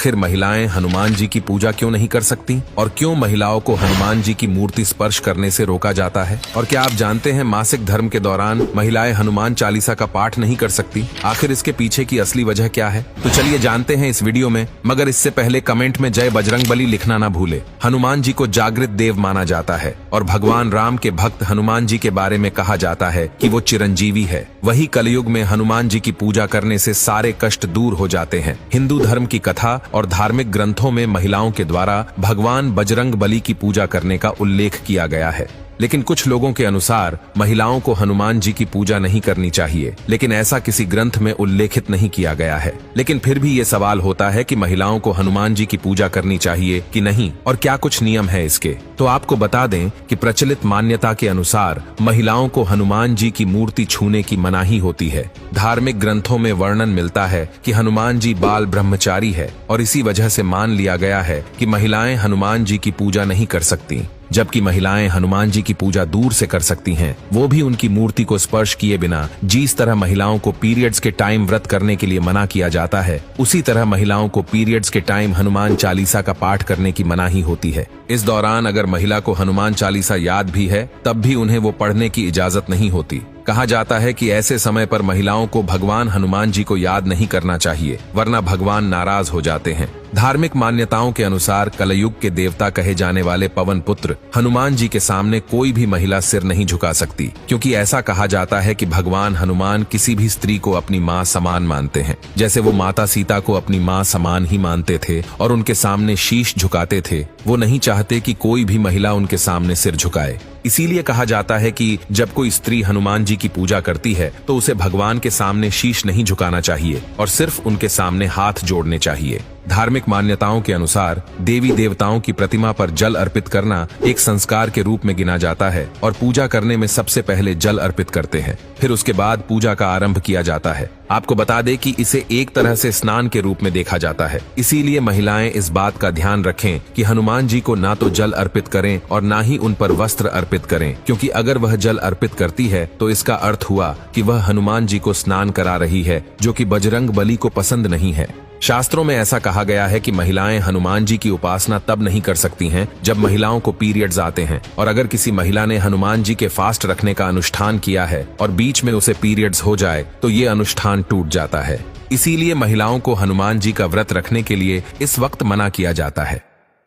आखिर महिलाएं हनुमान जी की पूजा क्यों नहीं कर सकती और क्यों महिलाओं को हनुमान जी की मूर्ति स्पर्श करने से रोका जाता है? और क्या आप जानते हैं मासिक धर्म के दौरान महिलाएं हनुमान चालीसा का पाठ नहीं कर सकती? आखिर इसके पीछे की असली वजह क्या है? तो चलिए जानते हैं इस वीडियो में, मगर इससे पहले कमेंट में जय बजरंगबली लिखना ना भूले। हनुमान जी को जागृत देव माना जाता है और भगवान राम के भक्त हनुमान जी के बारे में कहा जाता है कि वो चिरंजीवी है। वही कलयुग में हनुमान जी की पूजा करने से सारे कष्ट दूर हो जाते हैं। हिंदू धर्म की कथा और धार्मिक ग्रंथों में महिलाओं के द्वारा भगवान बजरंगबली की पूजा करने का उल्लेख किया गया है। लेकिन कुछ लोगों के अनुसार महिलाओं को हनुमान जी की पूजा नहीं करनी चाहिए, लेकिन ऐसा किसी ग्रंथ में उल्लेखित नहीं किया गया है। लेकिन फिर भी ये सवाल होता है कि महिलाओं को हनुमान जी की पूजा करनी चाहिए कि नहीं और क्या कुछ नियम है इसके। तो आपको बता दें कि प्रचलित मान्यता के अनुसार महिलाओं को हनुमान जी की मूर्ति छूने की मनाही होती है। धार्मिक ग्रंथों में वर्णन मिलता है कि हनुमान जी बाल ब्रह्मचारी है और इसी वजह से मान लिया गया है कि महिलाएं हनुमान जी की पूजा नहीं कर सकती, जबकि महिलाएं हनुमान जी की पूजा दूर से कर सकती हैं, वो भी उनकी मूर्ति को स्पर्श किए बिना। जिस तरह महिलाओं को पीरियड्स के टाइम व्रत करने के लिए मना किया जाता है, उसी तरह महिलाओं को पीरियड्स के टाइम हनुमान चालीसा का पाठ करने की मनाही होती है। इस दौरान अगर महिला को हनुमान चालीसा याद भी है, तब भी उन्हें वो पढ़ने की इजाजत नहीं होती। कहा जाता है कि ऐसे समय पर महिलाओं को भगवान हनुमान जी को याद नहीं करना चाहिए, वरना भगवान नाराज हो जाते हैं। धार्मिक मान्यताओं के अनुसार कलयुग के देवता कहे जाने वाले पवन पुत्र हनुमान जी के सामने कोई भी महिला सिर नहीं झुका सकती, क्योंकि ऐसा कहा जाता है कि भगवान हनुमान किसी भी स्त्री को अपनी माँ समान मानते हैं। जैसे वो माता सीता को अपनी माँ समान ही मानते थे और उनके सामने शीश झुकाते थे, वो नहीं चाहते कि कोई भी महिला उनके सामने सिर झुकाए। इसीलिए कहा जाता है कि जब कोई स्त्री हनुमान जी की पूजा करती है तो उसे भगवान के सामने शीश नहीं झुकाना चाहिए और सिर्फ उनके सामने हाथ जोड़ने चाहिए। धार्मिक मान्यताओं के अनुसार देवी देवताओं की प्रतिमा पर जल अर्पित करना एक संस्कार के रूप में गिना जाता है और पूजा करने में सबसे पहले जल अर्पित करते हैं, फिर उसके बाद पूजा का आरंभ किया जाता है। आपको बता दें कि इसे एक तरह से स्नान के रूप में देखा जाता है। इसीलिए महिलाएं इस बात का ध्यान रखें कि हनुमान जी को ना तो जल अर्पित करें और ना ही उन पर वस्त्र अर्पित करें, क्योंकि अगर वह जल अर्पित करती है तो इसका अर्थ हुआ कि वह हनुमान जी को स्नान करा रही है, जो कि बजरंगबली को पसंद नहीं है। शास्त्रों में ऐसा कहा गया है कि महिलाएं हनुमान जी की उपासना तब नहीं कर सकती हैं जब महिलाओं को पीरियड्स आते हैं, और अगर किसी महिला ने हनुमान जी के फास्ट रखने का अनुष्ठान किया है और बीच में उसे पीरियड्स हो जाए तो ये अनुष्ठान टूट जाता है। इसीलिए महिलाओं को हनुमान जी का व्रत रखने के लिए इस वक्त मना किया जाता है।